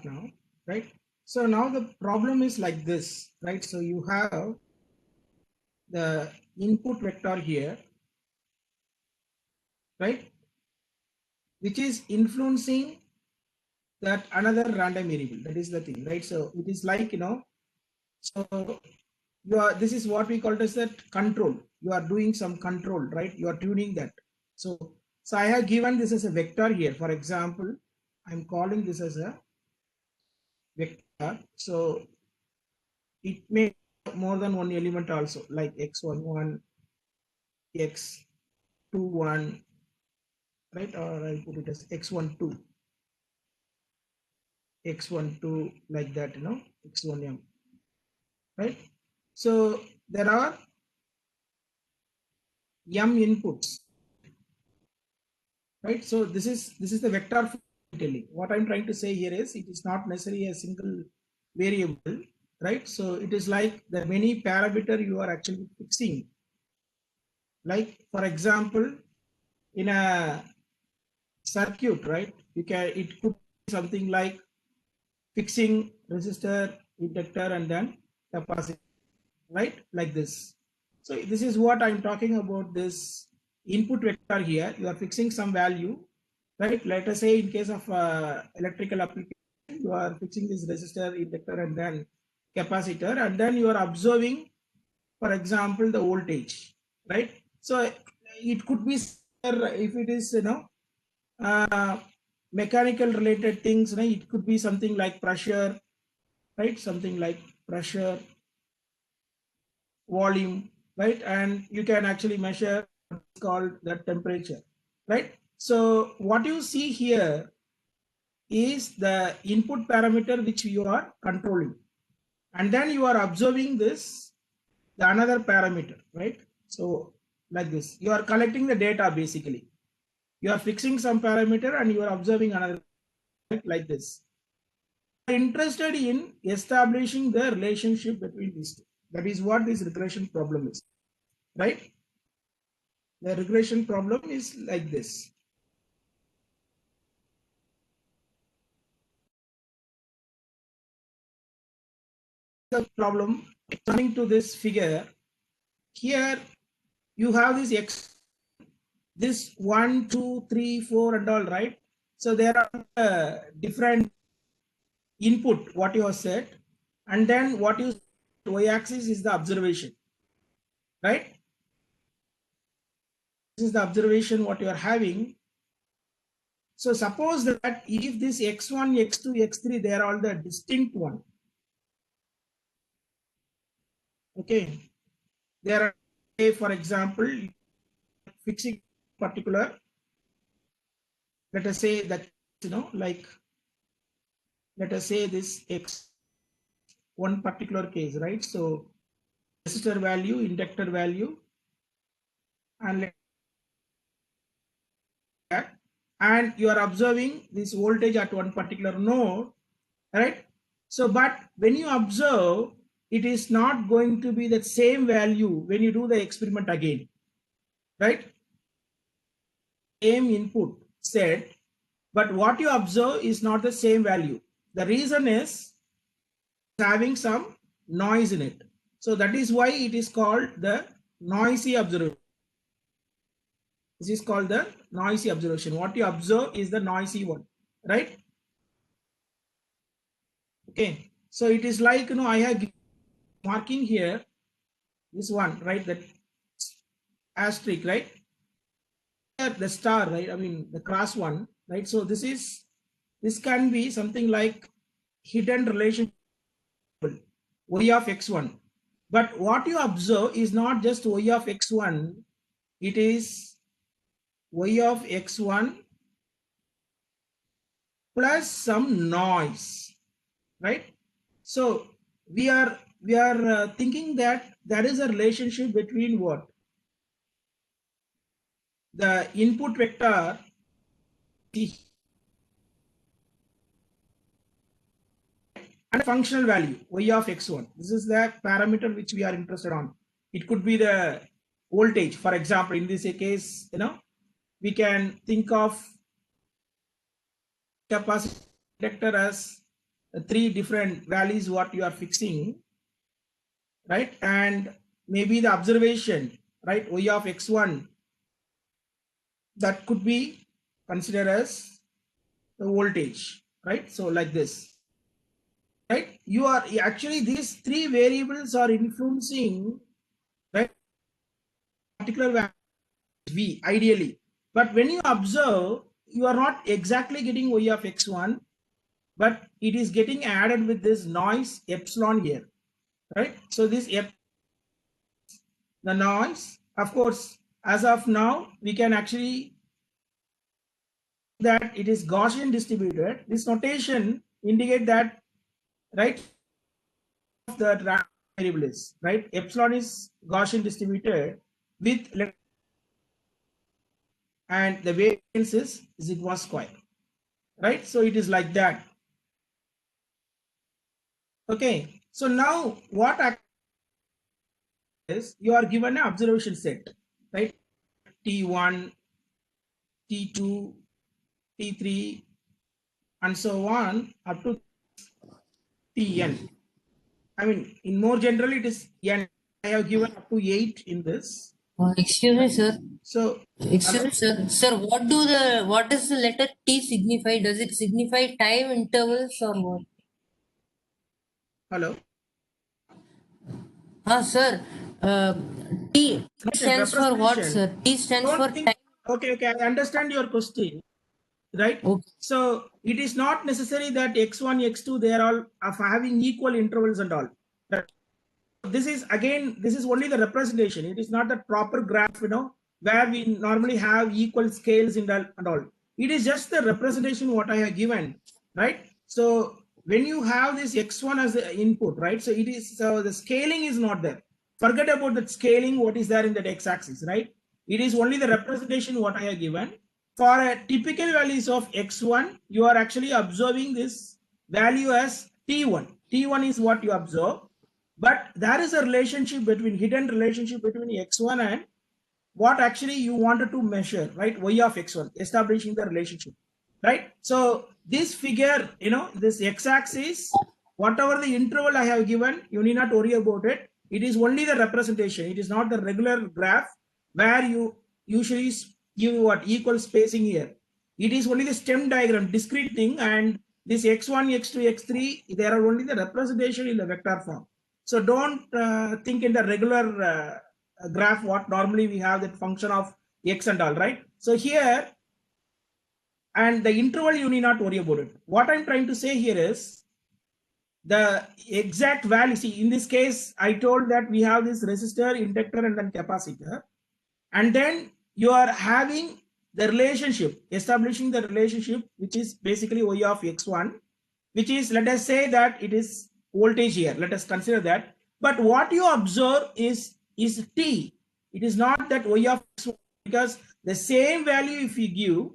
now, right? So now the problem is like this, right? So you have the input vector here, right, which is influencing that another random variable. That is the thing, right? So it is like, so you are, this is what we call it as that control. You are doing some control, right? You are tuning that. So I have given this as a vector here. For example, I'm calling this as a vector. So it may have more than one element also, like x11, x21, right? Or I'll put it as x12, x12, like that, x1m, right? So there are m inputs, right? So this is the vector telling. What I'm trying to say here is it is not necessarily a single variable, right? So it is like the many parameter you are actually fixing. Like for example, in a circuit, right? It could be something like fixing resistor, inductor, and then capacitor, right? Like this. So this is what I'm talking about, this input vector here. You are fixing some value, right? Let us say in case of electrical application, you are fixing this resistor, inductor, and then capacitor, and then you are observing, for example, the voltage, right? So it could be, if it is, uh, mechanical related things, right? It could be something like pressure, right? Something like pressure, volume, right? And you can actually measure what's called the temperature, right? So what you see here is the input parameter which you are controlling, and then you are observing this, the another parameter, right? So like this, you are collecting the data. Basically you are fixing some parameter and you are observing another, like this. Interested in establishing the relationship between these two. That is what this regression problem is, right? The regression problem is like this. The problem, coming to this figure here, you have this x, this 1, 2, 3, 4, and all, right? So there are different input what you have said, and then what you, y-axis is the observation, right? This is the observation what you are having. So suppose that if this x1, x2, x3, they are all the distinct one, okay? There are, say, for example, fixing particular, let us say that, like, let us say this x, one particular case, right? So resistor value, inductor value, and that, and you are observing this voltage at one particular node, right? So but when you observe, it is not going to be the same value when you do the experiment again, right? Same input set, but what you observe is not the same value. The reason is having some noise in it. So that is why it is called the noisy observation. This is called the noisy observation. What you observe is the noisy one, right? Okay. So it is like, I have marking here this one, right? That asterisk, right? The star, right? I mean the cross one, right? So this can be something like hidden relation y of x1. But what you observe is not just y of x1, it is y of x1 plus some noise, right? So we are thinking that there is a relationship between what, the input vector and functional value y of x1. This is the parameter which we are interested on. It could be the voltage, for example. In this case, we can think of capacitor as three different values what you are fixing, right? And maybe the observation, right? Y of x1, that could be considered as the voltage, right? So like this, right? You are actually, these three variables are influencing, right, particular value v ideally. But when you observe, you are not exactly getting y of x1, but it is getting added with this noise epsilon here, right? So this the noise, of course, as of now, we can actually that it is Gaussian distributed. This notation indicate that, right, the variable is, right, epsilon is Gaussian distributed with, and the variance is sigma square, right? So it is like that. Okay, so now what is, you are given an observation set, right? T1, T2, T3, and so on up to Tn. I mean, in more general, it is n. I have given up to 8 in this. Excuse me, sir. So, Excuse me, sir. Sir, what does the letter T signify? Does it signify time intervals or what? hello. Sir. Uh, T Notion, stands for what, representation. sir? T stands for Don't think, time. okay, okay, I understand your question, right? Okay. So, it is not necessary that x1, x2, they are all of having equal intervals and all. This is again, this is only the representation. It is not the proper graph, where we normally have equal scales in that and all. It is just the representation what I have given, right? So when you have this x1 as the input, right? So it is, so the scaling is not there. Forget about that scaling, what is there in that x-axis, right? It is only the representation what I have given. For a typical values of x1, you are actually observing this value as t1. T1 is what you observe, but there is a relationship between, hidden relationship between x1 and what actually you wanted to measure, right? Y of x1, establishing the relationship, right? So this figure, this x-axis, whatever the interval I have given, you need not worry about it. It is only the representation. It is not the regular graph where you usually give what equal spacing here. It is only the stem diagram, discrete thing, and this x1, x2, x3, they are only the representation in the vector form. So don't think in the regular graph what normally we have that function of x and all, right? So here, and the interval you need not worry about it. What I'm trying to say here is the exact value. See, in this case, I told that we have this resistor, inductor, and then capacitor, and then you are having the relationship, establishing the relationship, which is basically y of x1, which is, let us say that it is voltage here. Let us consider that. But what you observe is t. It is not that y of x1, because the same value if you give,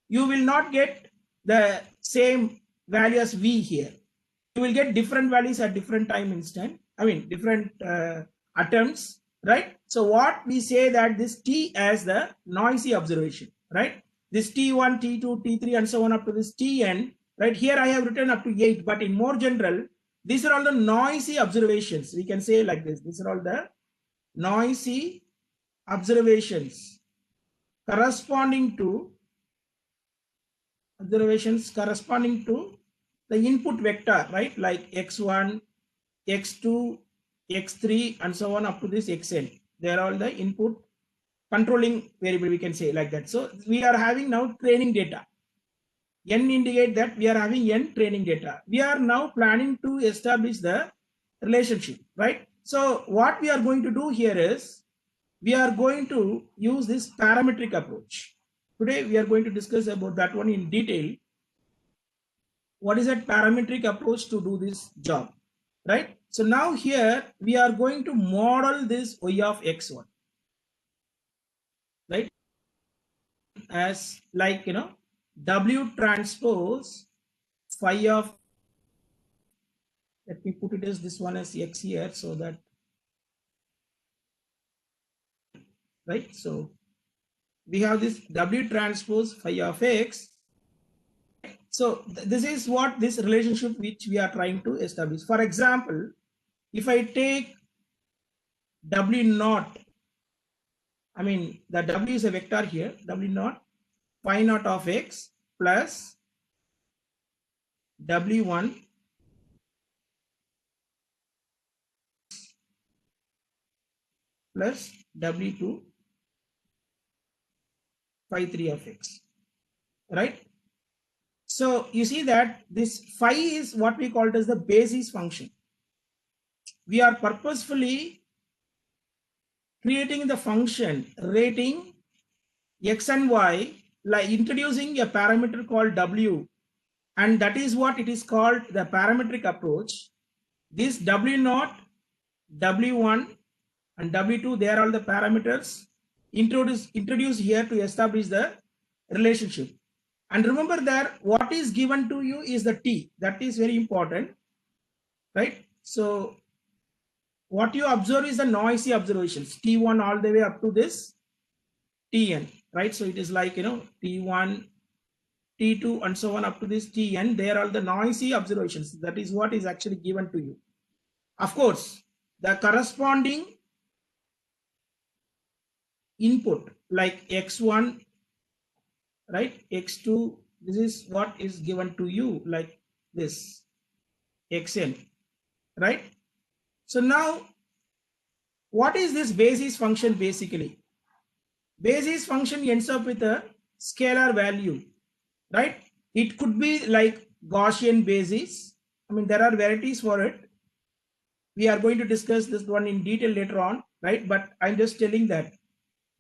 you will not get the same value as v here. You will get different values at different time instant. I mean, different attempts, right? So what we say that this t as the noisy observation, right? This t1, t2, t3, and so on up to this tn, right? Here I have written up to 8, but in more general, these are all the noisy observations. We can say like this. These are all the noisy observations corresponding to the input vector, right? Like x1, x2, x3, and so on up to this xn. They are all the input controlling variable, we can say like that. So we are having now training data. N indicate that we are having n training data. We are now planning to establish the relationship, right? So what we are going to do here is, we are going to use this parametric approach. Today we are going to discuss about that one in detail. What is that parametric approach to do this job, right? So now here we are going to model this y of x1, right, as like, W transpose phi of, let me put it as this one as x here, so that, right, so we have this W transpose phi of x. So this is what this relationship which we are trying to establish. For example, if I take W naught, I mean the W is a vector here, W naught, phi naught of X plus W1 plus W2 phi 3 of X, right? So you see that this phi is what we call it as the basis function. We are purposefully creating the function rating X and Y, like introducing a parameter called W, and that is what it is called the parametric approach. This W0, W1 and W2, they are all the parameters introduced here to establish the relationship. And remember that what is given to you is the T. That is very important, right? So what you observe is the noisy observations, T1 all the way up to this Tn, right? So it is like, T1, T2 and so on up to this Tn. They are all the noisy observations. That is what is actually given to you. Of course, the corresponding input like X1, right, X2, this is what is given to you like this Xn, right? So now what is this basis function basically? Basis function ends up with a scalar value, right? It could be like Gaussian basis. I mean, there are varieties for it. We are going to discuss this one in detail later on, right? But I'm just telling that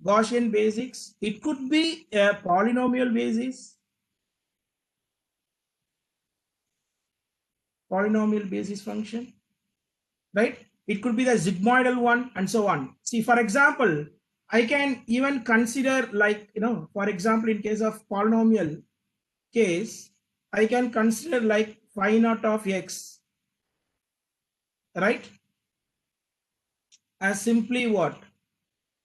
Gaussian basics, it could be a polynomial basis, polynomial basis function, right? It could be the sigmoidal one and so on. See, for example, I can even consider like, for example, in case of polynomial case, I can consider like phi naught of X, right? As simply what?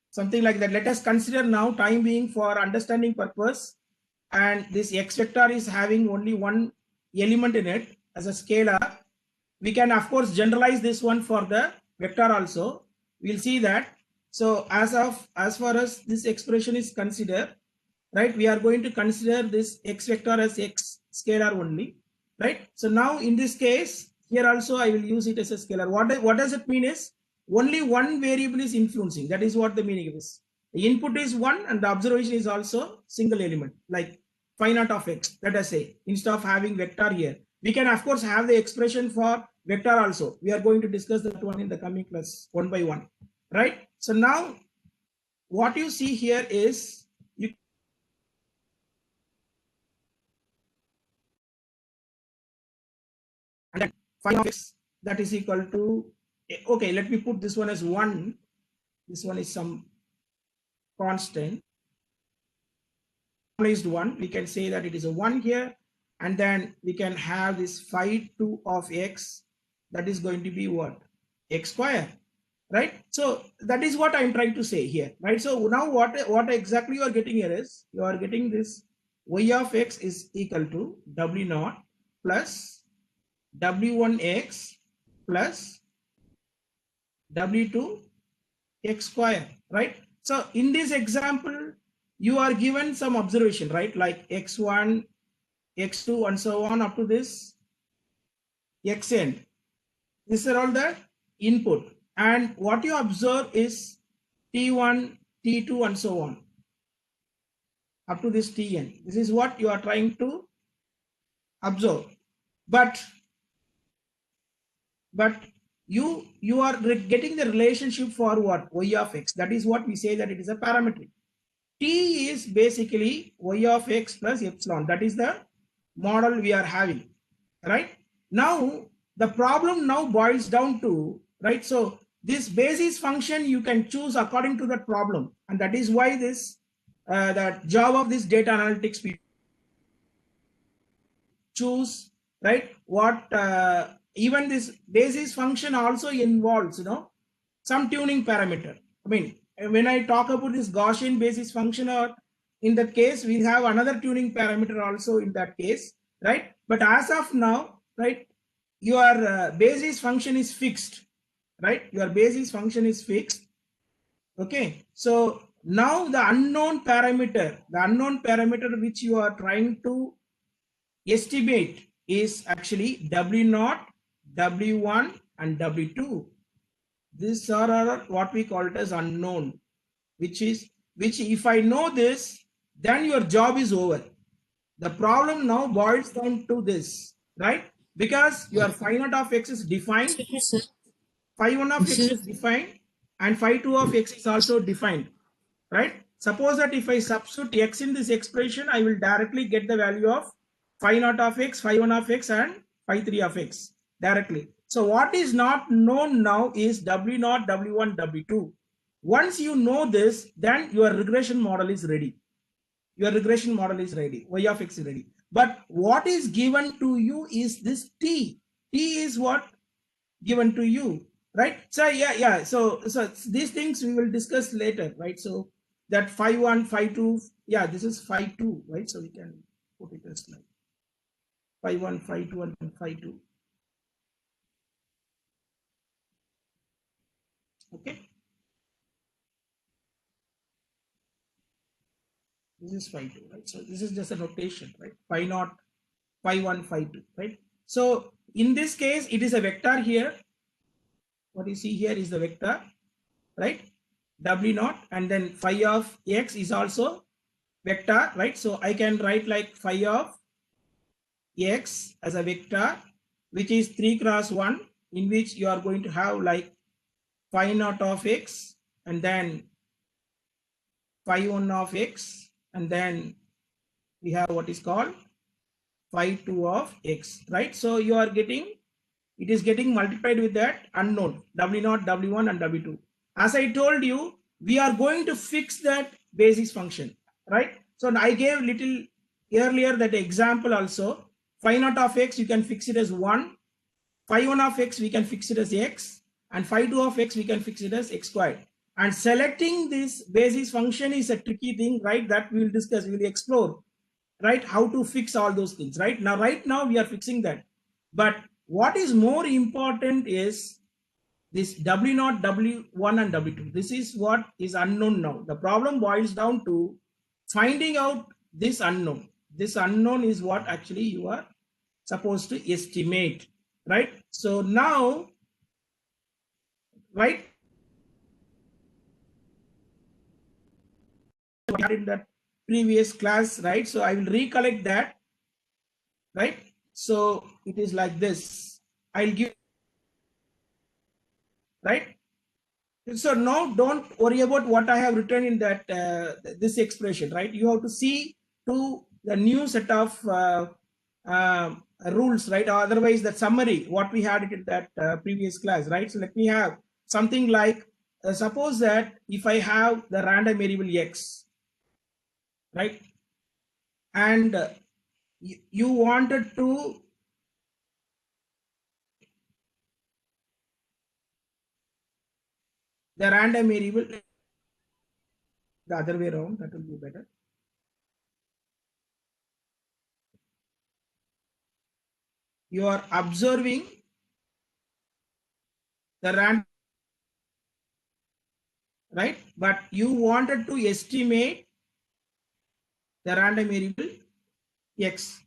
Something like that. Let us consider now, time being for understanding purpose, and this X vector is having only one element in it as a scalar. We can of course generalize this one for the vector also. We'll see that. So as far as this expression is considered, right, we are going to consider this X vector as X scalar only, right? So now in this case, here also I will use it as a scalar. What does it mean is only one variable is influencing. That is what the meaning is. The input is one and the observation is also single element, like phi naught of X, let us say, instead of having vector here. We can of course have the expression for vector also. We are going to discuss that one in the coming class one by one, right? So now what you see here is you and then phi of X, that is equal to, okay, let me put this one as 1. This one is some constant. Normalized one, we can say that it is a 1 here, and then we can have this phi 2 of X, that is going to be what? X square, right? So that is what I'm trying to say here, right? So now what exactly you are getting here is you are getting this y of X is equal to W0 plus W1X plus W2 X square, right? So in this example, you are given some observation, right? Like X1, X2 and so on up to this Xn. These are all the input. And what you observe is T1, T2 and so on up to this Tn. This is what you are trying to observe. But you are getting the relationship for what? Y of X. That is what we say that it is a parametric. T is basically y of X plus epsilon. That is the model we are having, right? Now the problem now boils down to, right? So this basis function you can choose according to that problem, and that is why this the job of this data analytics we choose, right? What even this basis function also involves, some tuning parameter. I mean, when I talk about this Gaussian basis function, or in that case, we have another tuning parameter also in that case. right? But as of now, right, your basis function is fixed, right? Your basis function is fixed. Okay, so now the unknown parameter which you are trying to estimate is actually W0, W1, and W2. These are what we call it as unknown, which if I know this, then your job is over. The problem now boils down to this, right? Because your phi naught of x is defined, Sir, phi 1 of x sir, is defined, and phi 2 of x is also defined, right? Suppose that if I substitute x in this expression, I will directly get the value of phi naught of x, phi 1 of x, and phi 3 of x directly. So what is not known now is W0, W1, W2. Once you know this, then your regression model is ready. Your regression model is ready. Y of x is ready. But what is given to you is this t. T is what given to you, right? So yeah. So these things we will discuss later, right? So that phi 1, phi 2, yeah, this is phi 2, right? So we can put it as like phi 1, phi 2, and phi 2. Okay. This is phi 2, right? So this is just a notation, right? Phi naught, phi 1, phi 2, right? So in this case, it is a vector here. What you see here is the vector, right? W0, and then phi of x is also vector, right? So I can write like phi of x as a vector, which is 3 cross 1, in which you are going to have like phi naught of x, and then phi 1 of x, and then we have what is called phi 2 of x, right? So you are getting, it is getting multiplied with that unknown W0, W1, and W2. As I told you, we are going to fix that basis function, right? So I gave little earlier that example also. Phi naught of x, you can fix it as 1. Phi 1 of x, we can fix it as x. And phi 2 of x, we can fix it as x squared. And selecting this basis function is a tricky thing, right? That we will discuss, we will explore, right? How to fix all those things, right? Right now we are fixing that. But what is more important is this W0, W1, and W2. This is what is unknown now. The problem boils down to finding out this unknown. This unknown is what actually you are supposed to estimate, right? So now, right, in that previous class, right? So I will recollect that, right? So it is like this. I'll give, right? So now don't worry about what I have written in that this expression, right? You have to see to the new set of rules, right? Or otherwise the summary, what we had it in that previous class, right? So let me have something like, suppose that if I have the random variable x, right? And you wanted to the random variable, the other way around, that will be better. You are observing the random, right? But you wanted to estimate the random variable x.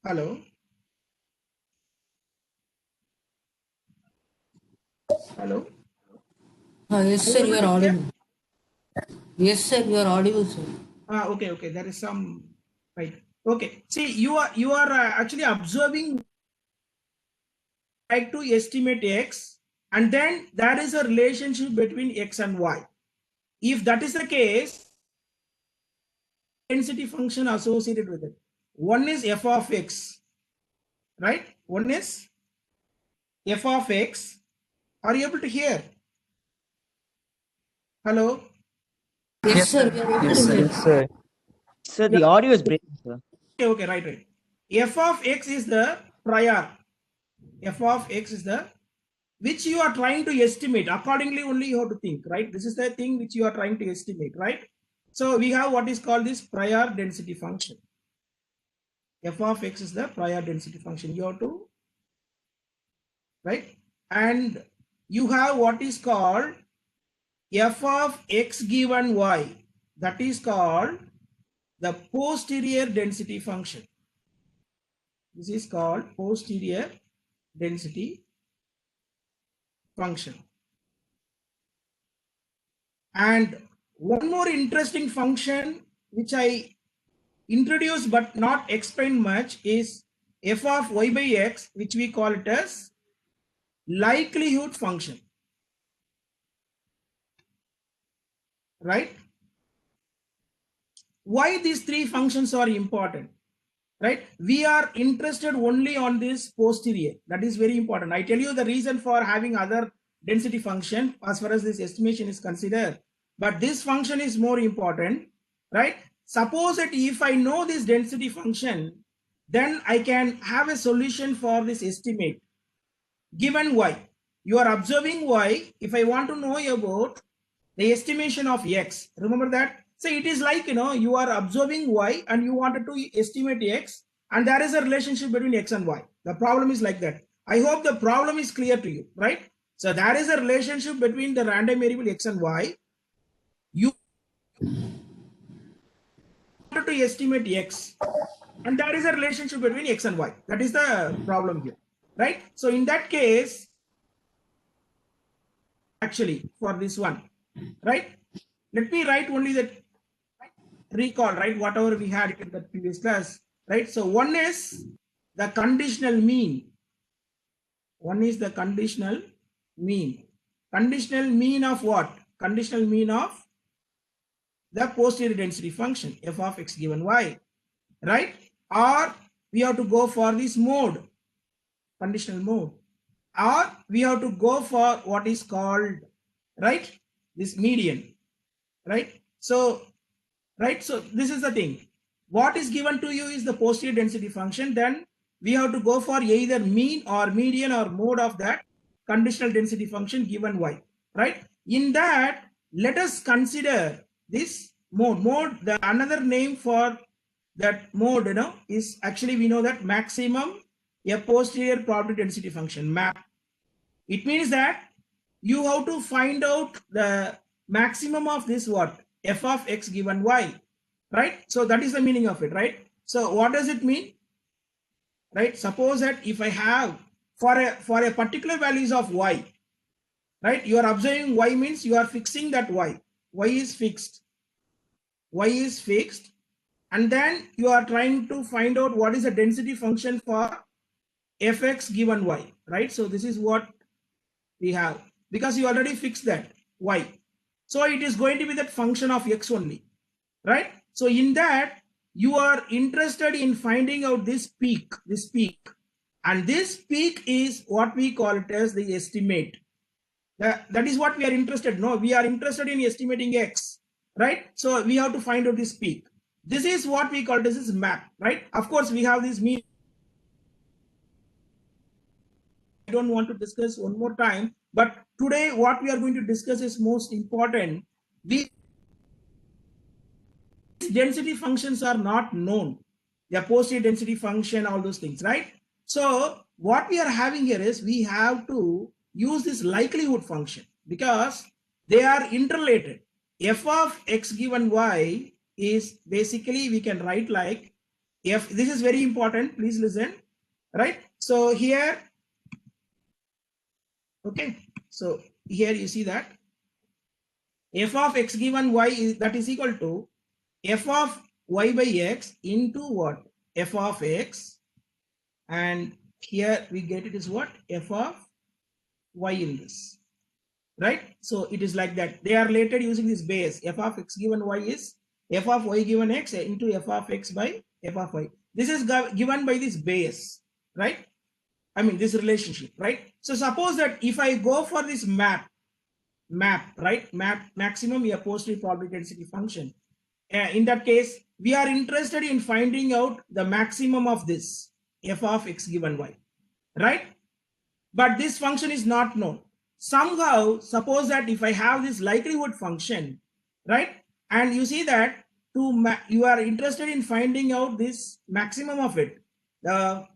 Hello. Hello. yes, Are you sir, able you are to hear? audible. Yes, sir, you are audible, sir. Okay. There is some, right. Okay. See, you are actually observing, like to estimate x, and then there is a relationship between x and y. If that is the case, density function associated with it. One is f of x, right? One is f of x. Are you able to hear? Hello. Yes, sir, we are able to hear. Yes, sir. Sir, Yeah. the audio is breaking, sir. Okay. Right. F of x is the prior. F of x is the which you are trying to estimate. Accordingly only you have to think, right? This is the thing which you are trying to estimate, right? So we have what is called this prior density function. F of x is the prior density function. You have to, right? And you have what is called f of x given y. That is called the posterior density function. This is called posterior density function. And one more interesting function which I introduced but not explained much is f of y by x, which we call it as likelihood function, right? Why these three functions are important, right? We are interested only on this posterior. That is very important. I tell you the reason for having other density function as far as this estimation is considered, but this function is more important, right? Suppose that if I know this density function, then I can have a solution for this estimate given y. You are observing y. If I want to know about the estimation of x, remember that. So it is like, you are observing y and you wanted to estimate x, and there is a relationship between x and y. The problem is like that. I hope the problem is clear to you, right? So there is a relationship between the random variable x and y. You wanted to estimate x, and there is a relationship between x and y. That is the problem here, right? So in that case, actually for this one, right? Let me write only that, recall, right, whatever we had in the previous class, right? So one is the conditional mean. One is the conditional mean. Conditional mean of what? Conditional mean of the posterior density function, f of x given y, right? Or we have to go for this mode, conditional mode, or we have to go for what is called, right, this median, right? So, right, so this is the thing. What is given to you is the posterior density function. Then we have to go for either mean or median or mode of that conditional density function given y, right? In that, let us consider this mode. Mode, the another name for that mode, is actually, we know that maximum a posterior probability density function, MAP. It means that you have to find out the maximum of this what? F of x given y, right? So that is the meaning of it, right? So what does it mean, right? Suppose that if I have for a particular values of y, right? You are observing y means you are fixing that y is fixed, and then you are trying to find out what is the density function for fx given y, right? So this is what we have, because you already fixed that y. So it is going to be that function of x only, right? So in that, you are interested in finding out this peak, and this peak is what we call it as the estimate. That is what we are interested. No, we are interested in estimating x, right? So we have to find out this peak. This is what we call this is map, right? Of course, we have this mean. I don't want to discuss one more time, but today what we are going to discuss is most important. These density functions are not known. The posterior density function, all those things, right? So what we are having here is we have to use this likelihood function because they are interrelated. F of x given y is basically, we can write like f. This is very important. Please listen, right? So here, okay, so here you see that f of x given y is, that is equal to f of y by x into what? F of x, and here we get it is what? F of y in this, right? So it is like that. They are related using this base. F of x given y is f of y given x into f of x by f of y. This is given by this base, right? I mean this relationship, right? So suppose that if I go for this map, right? Maximum a posterior probability density function. In that case, we are interested in finding out the maximum of this f of x given y, right? but this function is not known. Somehow, suppose that if I have this likelihood function, right, and you see that you are interested in finding out this maximum of it.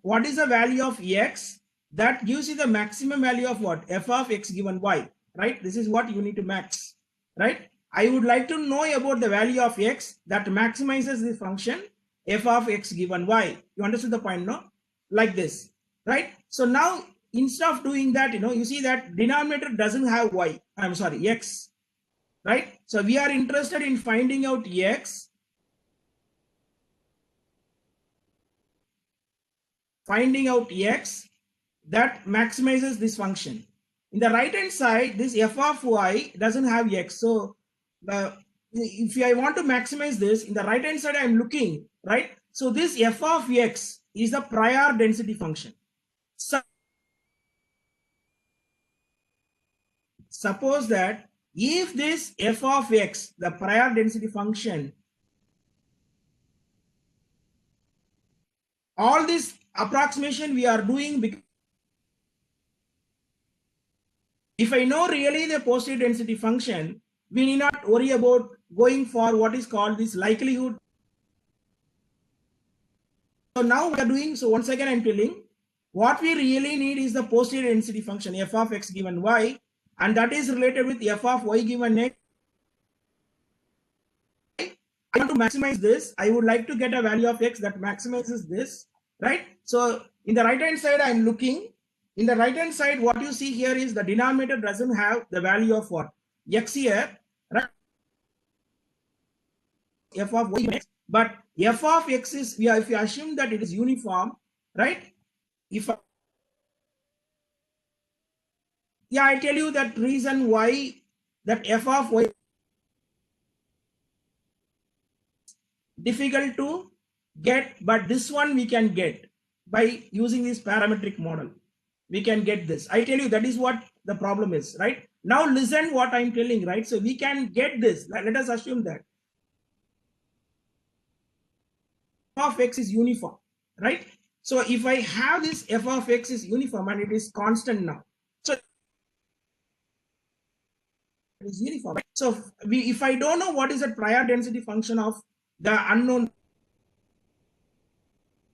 What is the value of x? That gives you the maximum value of what? F of x given y, right? This is what you need to max, right? I would like to know about the value of x that maximizes the function f of x given y. You understood the point, no? Like this, right? So now instead of doing that, you see that denominator doesn't have y. I'm sorry, x, right? So we are interested in finding out x, that maximizes this function. In the right hand side, this f of y doesn't have x. So if I want to maximize this, in the right hand side, I'm looking, right? So this f of x is the prior density function. So suppose that if this f of x, the prior density function, all this approximation we are doing because if I know really the posterior density function, we need not worry about going for what is called this likelihood. So now we are doing, so once again I'm telling, what we really need is the posterior density function f of x given y, and that is related with f of y given x. I want to maximize this. I would like to get a value of x that maximizes this, right? So in the right hand side, I'm looking. In the right hand side, what you see here is the denominator doesn't have the value of what? X here, right? F of y x, but f of x is, if you assume that it is uniform, right? I'll tell you that reason why that f of y difficult to get, but this one we can get by using this parametric model. We can get this. I tell you that is what the problem is, right? Now listen what I'm telling, right? So we can get this. Let us assume that f of x is uniform, right? So if I have this f of x is uniform and it is constant now, so it is uniform. Right? So if I don't know what is the prior density function of the unknown,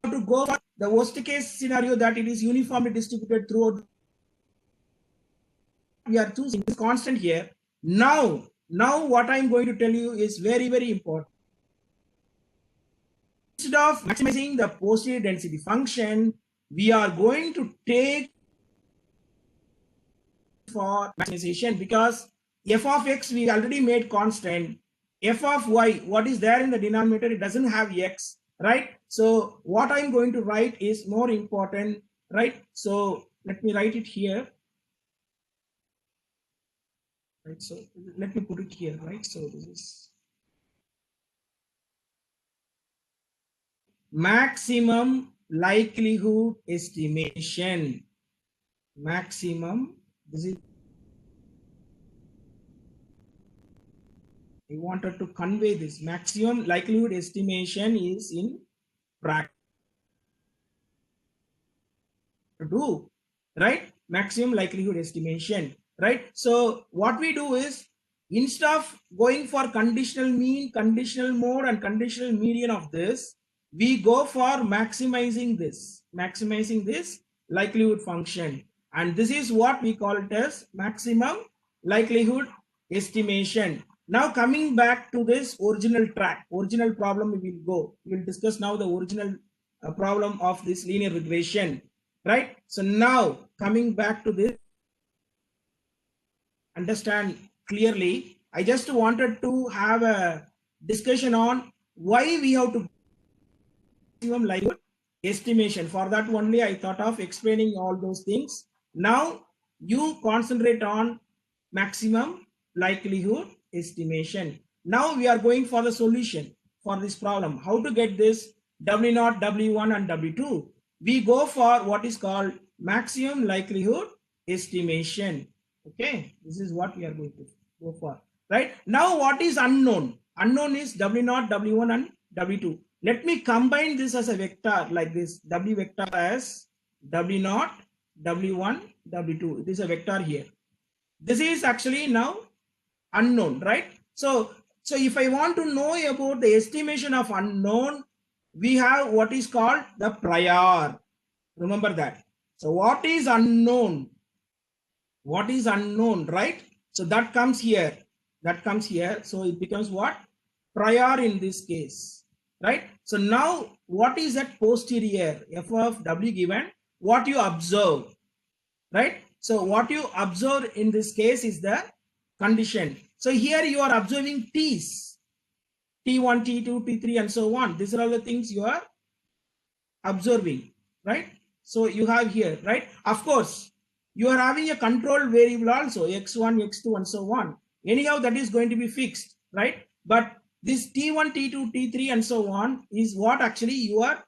to go for the worst case scenario that it is uniformly distributed throughout, we are choosing this constant here. Now what I'm going to tell you is very, very important. Instead of maximizing the posterior density function, we are going to take for maximization, because f of x we already made constant. F of y, what is there in the denominator, it doesn't have x, right? So what I'm going to write is more important, right? So let me write it here. Right, so let me put it here, right? So this is maximum likelihood estimation. Maximum, this is, I wanted to convey this. Maximum likelihood estimation is in practice to do, right? Maximum likelihood estimation, right? So what we do is, instead of going for conditional mean, conditional mode, and conditional median of this, we go for maximizing this likelihood function. And this is what we call it as maximum likelihood estimation. Now coming back to this original problem, we will discuss now the original problem of this linear regression, right? So now coming back to this, understand clearly, I just wanted to have a discussion on why we have to maximum likelihood estimation. For that only I thought of explaining all those things. Now you concentrate on maximum likelihood estimation. Now we are going for the solution for this problem. How to get this W0, W1 and W2? We go for what is called maximum likelihood estimation. Okay, this is what we are going to go for. Right now, what is unknown? Unknown is W0, W1 and W2. Let me combine this as a vector like this. W vector as W0, W1, W2. It is a vector here. This is actually now unknown, right? So if I want to know about the estimation of unknown, we have what is called the prior. Remember that. So what is unknown? What is unknown, right? So that comes here. That comes here. So it becomes what? Prior in this case, right? So now what is that posterior? F of W given what you observe, right? So what you observe in this case is the condition. So here you are observing T's, T1, T2, T3, and so on. These are all the things you are observing, right? So you have here, right? Of course, you are having a control variable also, x1, x2, and so on. Anyhow, that is going to be fixed, right? But this T1, T2, T3, and so on is what actually you are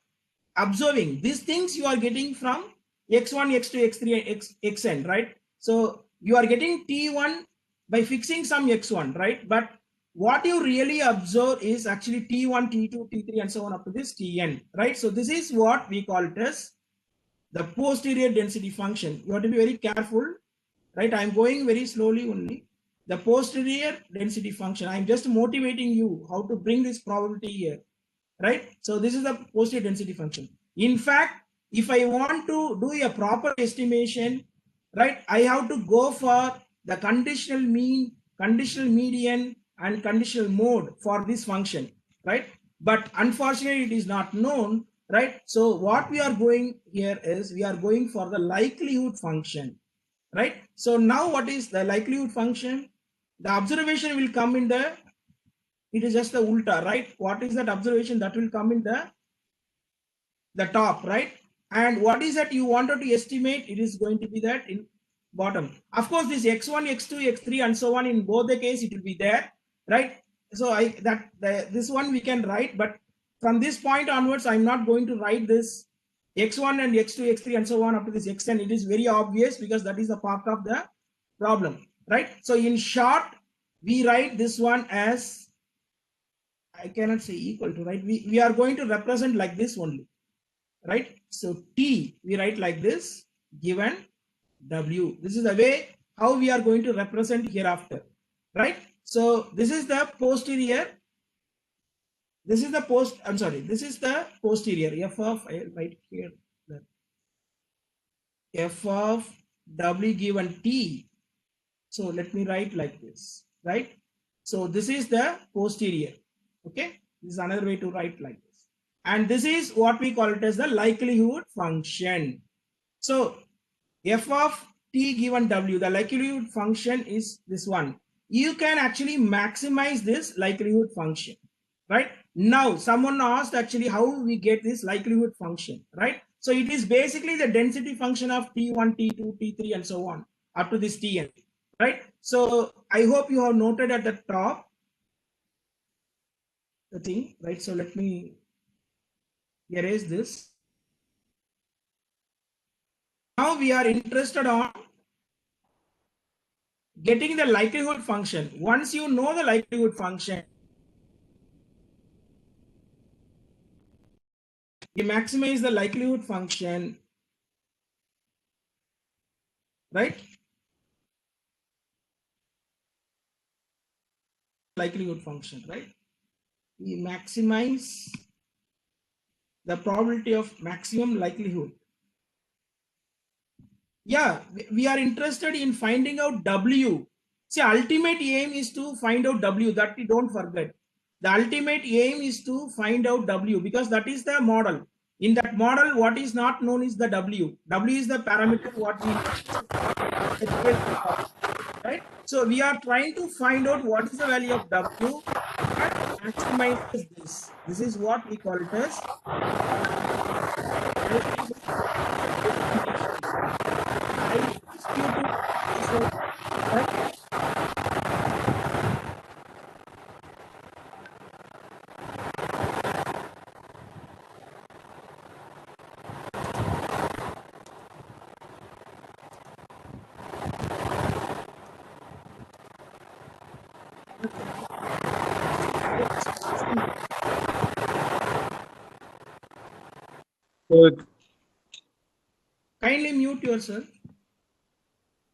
observing. These things you are getting from x1, x2, x3, and xn, right? So you are getting T1 by fixing some x1, right? But what you really observe is actually T1, T2, T3, and so on up to this Tn, right? So this is what we call it as the posterior density function. You have to be very careful, right? I'm going very slowly only. The posterior density function. I'm just motivating you how to bring this probability here, right? So this is the posterior density function. In fact, if I want to do a proper estimation, right, I have to go for the conditional mean, conditional median, and conditional mode for this function, right? But unfortunately, it is not known, right? So what we are going here is we are going for the likelihood function, right? So now what is the likelihood function? The observation will come in the, it is just the ulta, right? What is that observation that will come in the top, right? And what is that you wanted to estimate? It is going to be that in bottom. Of course, this x1, x2, x3, and so on, in both the case, it will be there, right? So this one we can write, but from this point onwards, I'm not going to write this x1 and x2, x3, and so on up to this xn. It is very obvious because that is a part of the problem, right? So in short, we write this one as, I cannot say equal to, right? We are going to represent like this only, right? So T, we write like this, given W. This is the way how we are going to represent hereafter, right? So this is the posterior. This is the this is the posterior. F of, I write here, F of W given T. So let me write like this, right? So this is the posterior. Okay, this is another way to write like this. And this is what we call it as the likelihood function. So f of t given w, the likelihood function is this one. You can actually maximize this likelihood function, right? Now someone asked actually how we get this likelihood function, right? So it is basically the density function of t1, t2, t3, and so on up to this tn, right? So I hope you have noted at the top the thing, right? So let me erase this. Now we are interested on getting the likelihood function. Once you know the likelihood function, we maximize the likelihood function, right? Likelihood function, right? We maximize the probability of maximum likelihood. Yeah, we are interested in finding out W. See, ultimate aim is to find out W, that we don't forget. The ultimate aim is to find out W because that is the model. In that model, what is not known is the W. W is the parameter what we right? So we are trying to find out what is the value of W and maximize this. This is what we call it as Kindly mute yourself.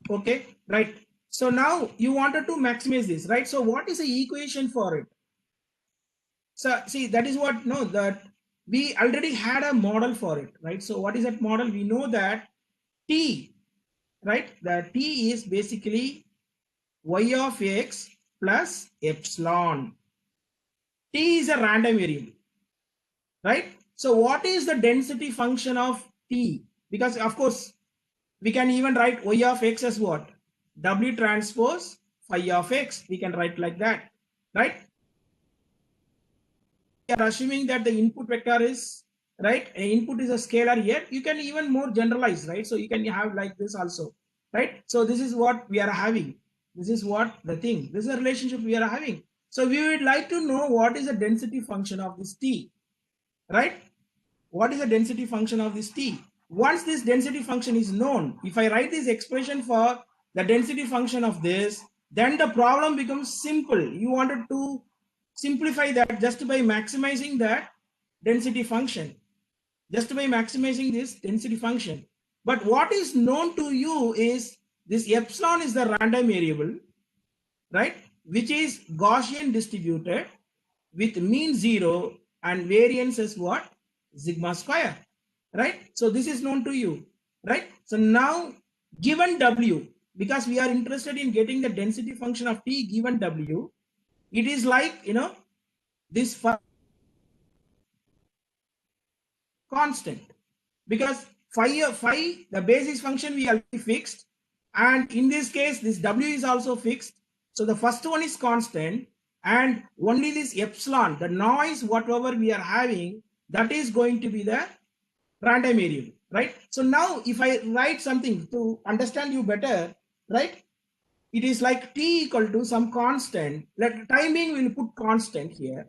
Okay, right. So now you wanted to maximize this, right? So what is the equation for it? So see, that is what, no, that we already had a model for it, right? So what is that model? We know that T, right? The T is basically y of x plus epsilon. T is a random variable, right? So what is the density function of T? Because of course, we can even write y of x as what? W transpose phi of x. We can write like that, right? We are assuming that the input vector is, right? Input is a scalar here. You can even more generalize, right? So you can have like this also, right? So this is what we are having. This is what the thing. This is a relationship we are having. So we would like to know what is the density function of this T, right? What is the density function of this T? Once this density function is known, if I write this expression for the density function of this, then the problem becomes simple. You wanted to simplify that just by maximizing that density function, just by maximizing this density function. But what is known to you is this epsilon is the random variable, right? Which is Gaussian distributed with mean 0 and variance is what? Sigma square, right? So this is known to you, right? So now given W, because we are interested in getting the density function of T given W, it is like, this constant, because phi, the basis function we already fixed, and in this case this W is also fixed. So the first one is constant, and only this epsilon, the noise whatever we are having, that is going to be the random variable, right? So now if I write something to understand you better, right, it is like T equal to some constant. Let timing will put constant here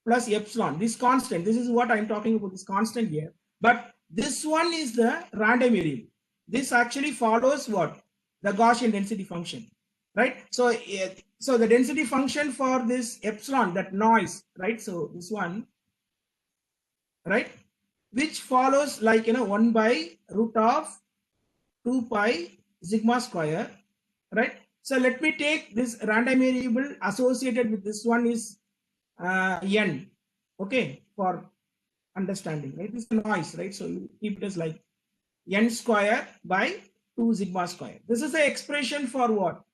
plus epsilon. This constant, this is what I'm talking about, this constant here. But this one is the random variable. This actually follows what? The Gaussian density function, right? So, so the density function for this epsilon, that noise, right? So this one, right, which follows like 1 by root of 2 pi sigma square, right? So let me take this random variable associated with this one is n, okay, for understanding, right? This is noise, right? So you keep it as like n square by 2 sigma square. This is the expression for what?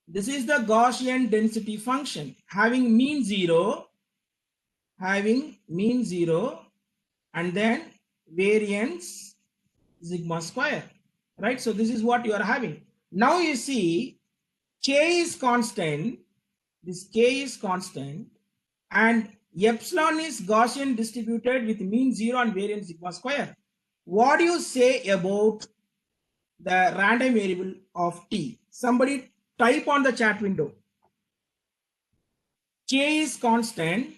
This is the Gaussian density function having mean 0, and then variance sigma square, right? So this is what you are having. Now you see k is constant, this k is constant, and epsilon is Gaussian distributed with mean 0 and variance sigma square. What do you say about the random variable of T? Somebody type on the chat window. K is constant,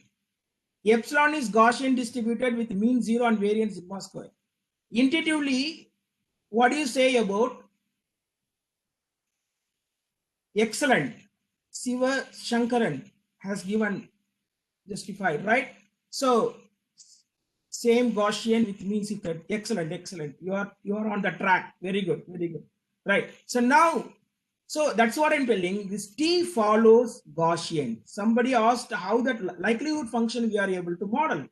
epsilon is Gaussian distributed with mean 0 and variance sigma square. Intuitively, what do you say about? Excellent. Siva Shankaran has given justified, right? So same Gaussian with mean secret. Excellent, excellent. You are on the track. Very good, very good. Right. So now, so that's what I'm telling. This T follows Gaussian. Somebody asked how that likelihood function we are able to model,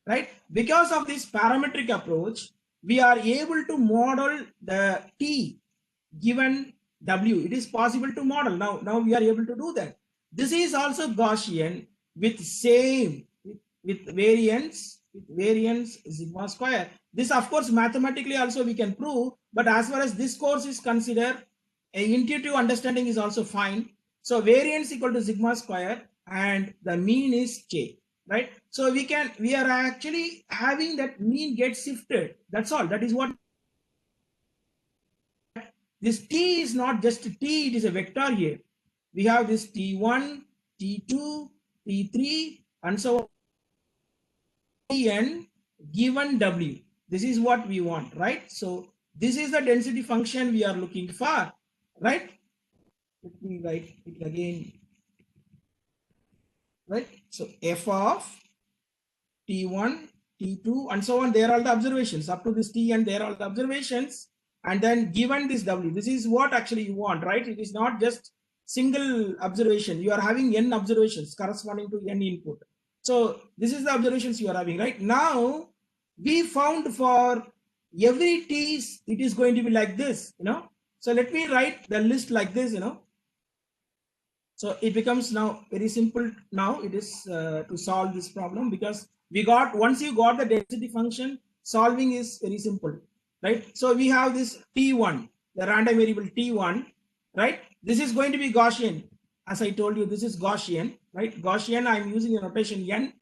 right? Because of this parametric approach, we are able to model the T given W. It is possible to model. Now we are able to do that. This is also Gaussian with same, with variance sigma square. This of course mathematically also we can prove, but as far as this course is considered, a intuitive understanding is also fine. So variance equal to sigma square and the mean is k, right? So we are actually having that mean get shifted. That's all. That is what this T is not just T, it is a vector here. We have this T1, T2, T3, and so on. N given W. This is what we want, right? So this is the density function we are looking for, right? Let me write it again, right? So f of T1, T2 and so on. There are the observations up to this T and there are the observations. And then given this W, this is what actually you want, right? It is not just single observation. You are having n observations corresponding to n input. So this is the observations you are having, right? Now we found for every T, it is going to be like this, So let me write the list like this, So it becomes now very simple. Now it is to solve this problem because once you got the density function, solving is very simple, right? So we have this T1, the random variable T1, right? This is going to be Gaussian. As I told you, this is Gaussian, right? Gaussian, I'm using the notation n,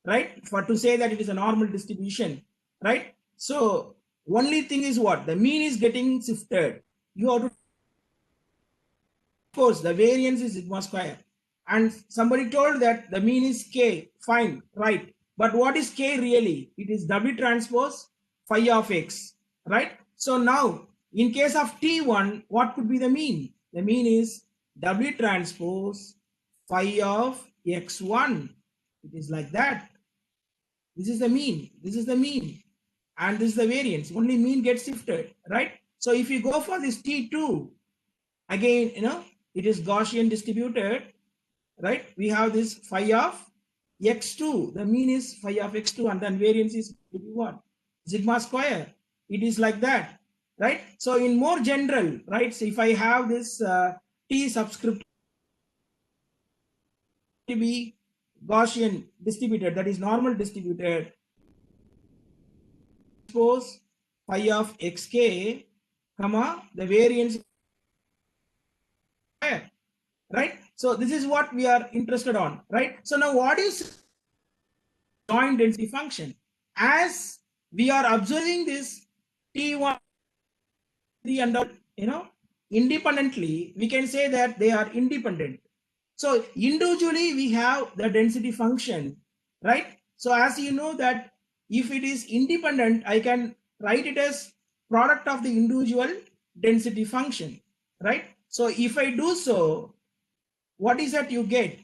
right? To say that it is a normal distribution, right? So only thing is what? The mean is getting shifted. You have to, of course, the variance is sigma square. And somebody told that the mean is k, fine, right? But what is k really? It is W transpose phi of x, right? So now, in case of T1, what could be the mean? The mean is W transpose phi of x1. It is like that. This is the mean. This is the mean. And this is the variance. Only mean gets shifted, right? So if you go for this T2, again, it is Gaussian distributed, right? We have this phi of x2. The mean is phi of x2 and then variance is what? Sigma square. It is like that, right? So in more general, right? So if I have this T subscript to be Gaussian distributed, that is normal distributed, suppose phi of xk, comma, the variance, right? So this is what we are interested on, right? So now what is joint density function? As we are observing this T1, 3 and all, independently, we can say that they are independent. So individually we have the density function, right? So as you know that if it is independent, I can write it as product of the individual density function, right? So if I do so, what is that you get?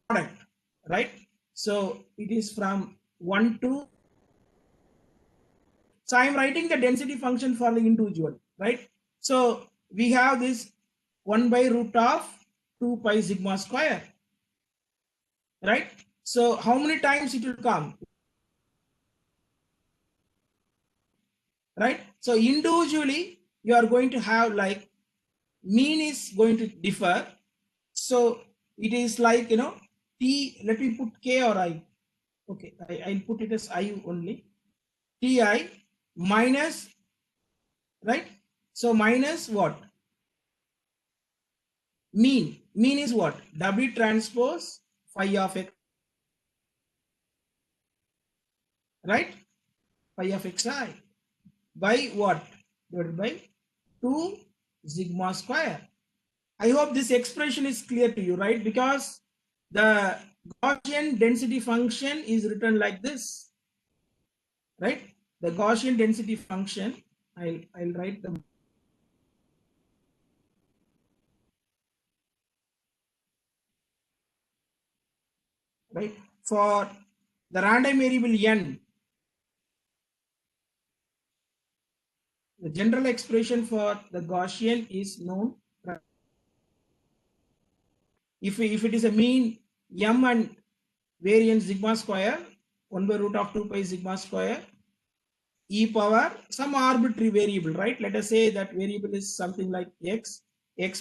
Product, right? So it is from 1 to, so I'm writing the density function for the individual, right? So we have this 1 by root of 2 pi sigma square, right? So how many times it will come, right? So individually you are going to have like mean is going to differ. So it is like, T, let me put K or I. Okay, I'll put it as I only. Ti minus, right? So minus what? Mean. Mean is what? W transpose phi of x, right? Phi of xi by what? Divided by 2 sigma square. I hope this expression is clear to you, right? Because the Gaussian density function is written like this, right? The Gaussian density function, I'll write them. Right? For the random variable n, the general expression for the Gaussian is known. If it is a mean m and variance sigma square, 1 by root of 2 pi sigma square, e power some arbitrary variable, right? Let us say that variable is something like x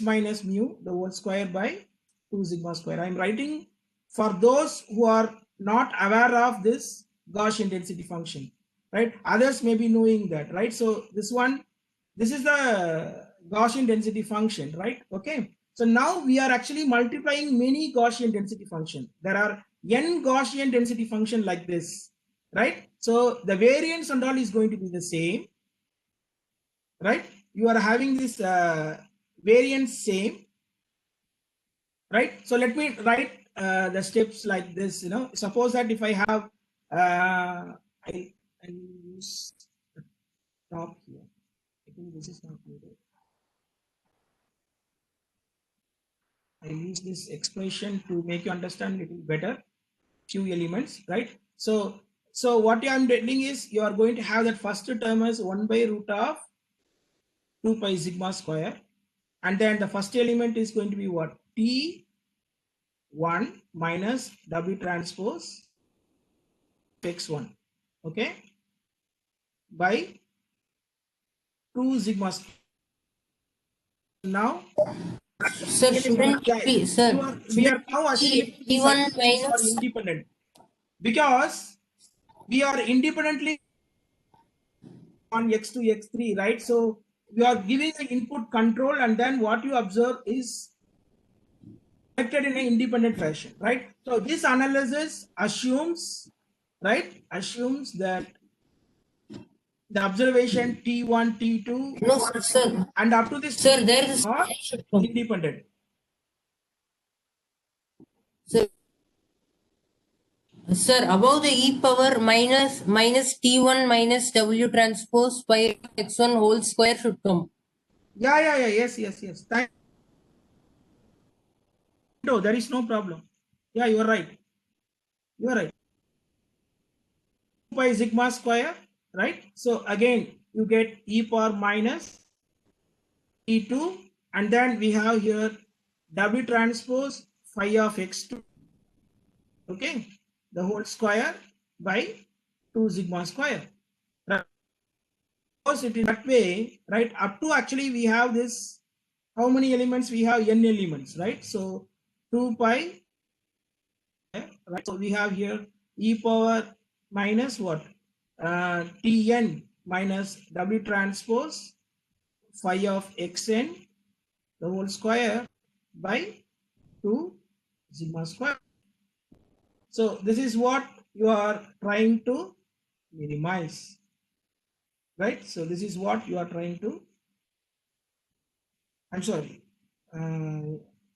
minus mu, the whole square by 2 sigma square. I'm writing for those who are not aware of this Gaussian density function, right? Others may be knowing that, right? So this is the Gaussian density function, right? Okay. So now we are actually multiplying many Gaussian density function. There are n Gaussian density function like this, right? So the variance and all is going to be the same, right? You are having this variance same, right? So let me write the steps like this. Suppose that if I have I use the top here. I think this is not needed. I use this expression to make you understand a little better. few elements, right? So what I'm doing is you are going to have that first term as 1 by root of 2 pi sigma square, and then the first element is going to be what? T1 minus W transpose x1, okay, by 2 sigma square. Now Sir, shouldn't it be, sir? we are now assuming T1 these are minus. independent, because we are independently on x2 x3, right? So you are giving the input control, and then what you observe is connected in an independent fashion, right? So this analysis assumes, right, assumes that the observation T1 T2 No, sir. and up to this Sir, there is are a independent. Sir, sir, above the e power minus T1 minus W transpose by x1 whole square should come. Yes. No, there is no problem. Yeah, you are right. You are right. 2 pi sigma square, right? So again, you get e power minus E2, and then we have here W transpose phi of x2, okay, the whole square by 2 sigma square. Right? Because it is that way, right? Up to actually we have this, how many elements we have? N elements, right? So 2 pi, right? So we have here e power minus what? Tn minus W transpose phi of xn, the whole square by 2 sigma square. So this is what you are trying to minimize, right? So this is what you are trying to, I'm sorry,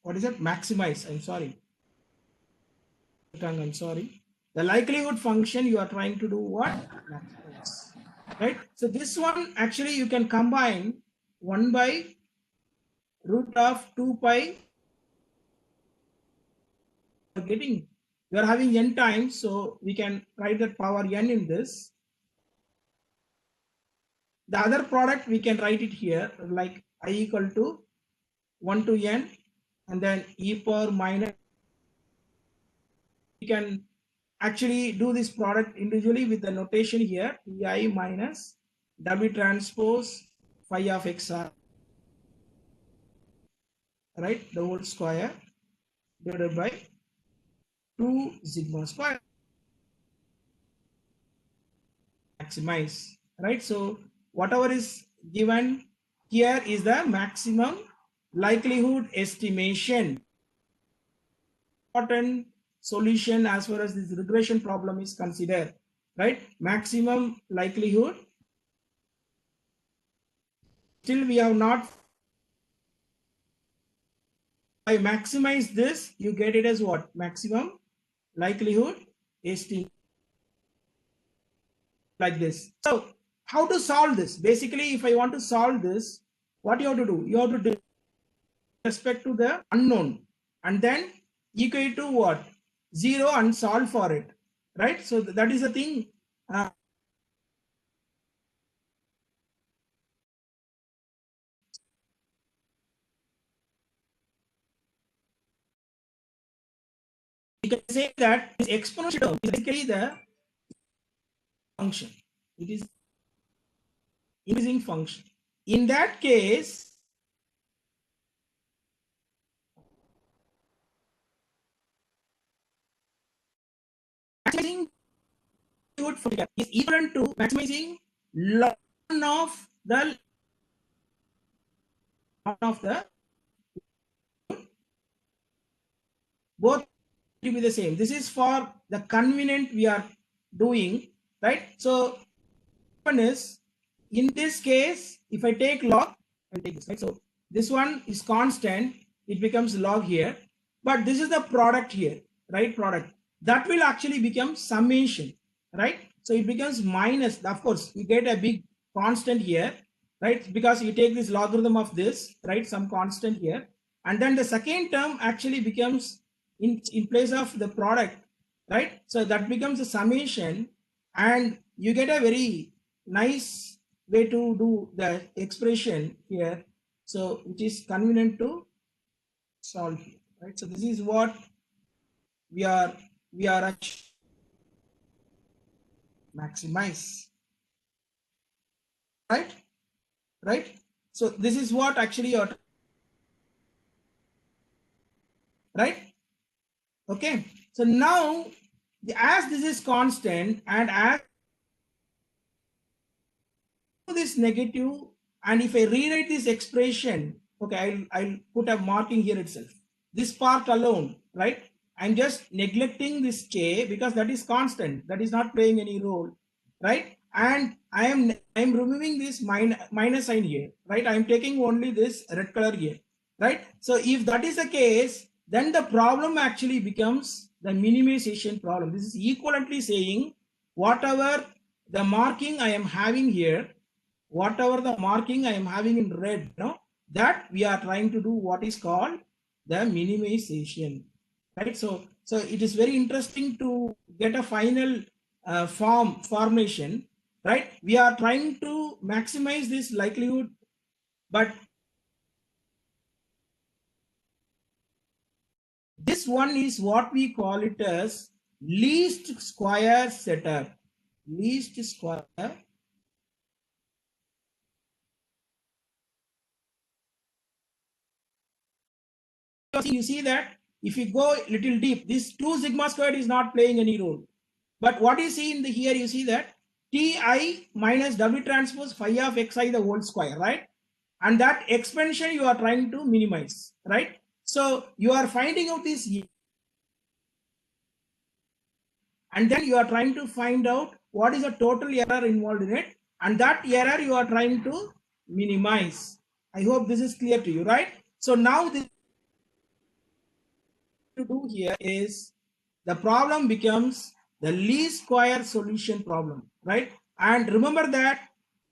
what is it? Maximize. I'm sorry. I'm sorry. The likelihood function you are trying to do what? Maximize, right? So this one actually you can combine 1 by root of 2 pi. Getting, we are having n times, so we can write that power n in this. The other product we can write it here like I equal to 1 to n, and then e power minus. We can actually do this product individually with the notation here, Ti minus W transpose phi of xr, right, the whole square divided by 2 sigma square. Maximize, right? So whatever is given here is the maximum likelihood estimation. Important solution as far as this regression problem is considered, right? Maximum likelihood. Still we have not. I maximize this, you get it as what? Maximum likelihood estimation, like this. So how to solve this? Basically, if I want to solve this, what you have to do? You have to do respect to the unknown, and then equate to what? 0 and solve for it, right? So that is the thing. You can say that this exponential term is basically the function. It is increasing function. In that case, maximizing is equal to maximizing ln of the both to be the same. This is for the convenient we are doing, right? So one is, in this case, if I take log, I'll take this, right? So this one is constant, it becomes log here, but this is the product here, right? Product that will actually become summation, right? So it becomes minus, of course you get a big constant here, right? Because you take this logarithm of this, right? Some constant here, and then the second term actually becomes in place of the product, right? So that becomes a summation, and you get a very nice way to do the expression here. So it is convenient to solve here, right? So this is what we are maximize, right? Right. So this is what actually you're right. Okay. So now, as this is constant and as this negative, and if I rewrite this expression, okay, I'll put a marking here itself. This part alone, right? I'm just neglecting this k because that is constant, that is not playing any role, right? And I'm removing this minus sign here, right? I'm taking only this red color here, right? So if that is the case, then the problem actually becomes the minimization problem. This is equivalently saying whatever the marking I am having here, whatever the marking I am having in red, that we are trying to do what is called the minimization, right? So it is very interesting to get a final formation, right? We are trying to maximize this likelihood, but this one is what we call it as least square setup. Least square you see that if you go little deep, this 2 sigma squared is not playing any role. But what you see in the here, you see that Ti minus W transpose phi of Xi the whole square, right? And that expansion you are trying to minimize, right? So you are finding out this, and then you are trying to find out what is the total error involved in it, and that error you are trying to minimize. I hope this is clear to you, right? So now this to do here is the problem becomes the least square solution problem, right? And remember that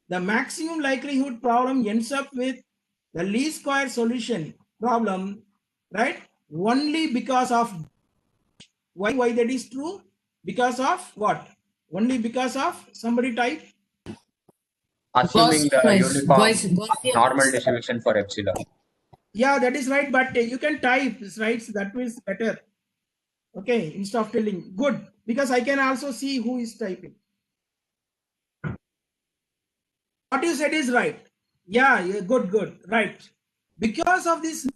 the maximum likelihood problem ends up with the least square solution problem, right? Only because of why that is true? Because of what? Only because of somebody type. Assuming the uniform Gaussian. normal distribution for epsilon. Yeah, that is right, but you can type, right? So that is better. Okay, instead of telling, good, because I can also see who is typing. What you said is right. Yeah, good, right. Because of this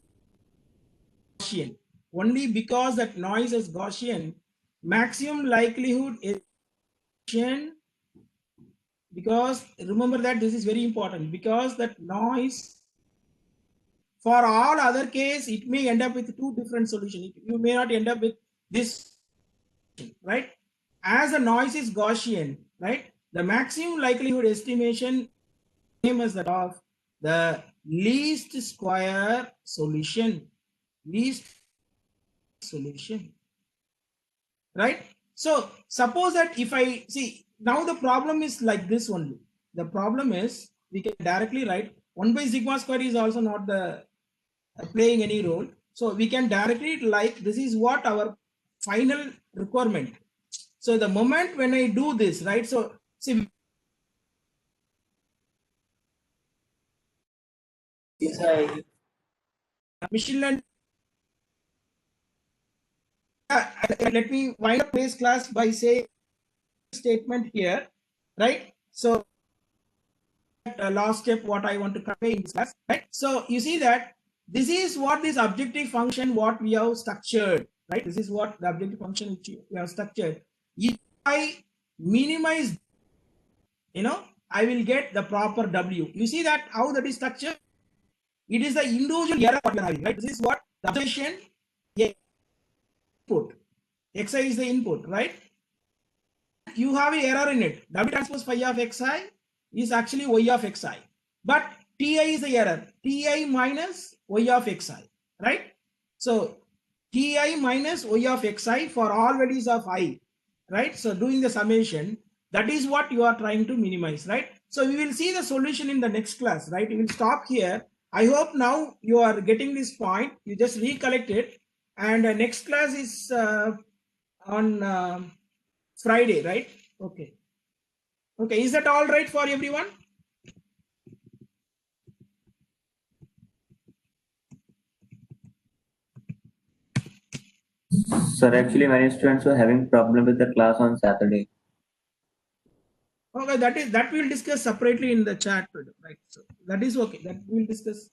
Gaussian, only because that noise is Gaussian, maximum likelihood is Gaussian, because remember that this is very important, because that noise, for all other case, it may end up with 2 different solutions. You may not end up with this, right? As the noise is Gaussian, right? The maximum likelihood estimation same as that of the least square solution, right? So suppose that if I see now the problem is like this only. The problem is we can directly write 1 by sigma square is also not the playing any role. So we can directly like this is what our final requirement. So the moment when I do this, right? So see, machine learning. Let me wind up today's class by saying statement here, right? So last step, what I want to convey in this class, right? So you see that this is what this objective function, what we have structured, right? This is what the objective function which we have structured. If I minimize, I will get the proper W. You see that how that is structured? It is the individual error what we are having, right? This is what the observation input. Xi is the input, right? You have an error in it. W transpose phi of Xi is actually Y of Xi. But Ti is the error. Ti minus Y of Xi, right? So Ti minus Y of Xi for all values of I, right? So doing the summation, that is what you are trying to minimize, right? So we will see the solution in the next class, right? We will stop here. I hope now you are getting this point. You just recollect it. And next class is on Friday, right? Okay. Okay, is that all right for everyone? Sir, actually, many students were having problem with the class on Saturday. Okay, that we'll discuss separately in the chat, right? So that is okay. That we'll discuss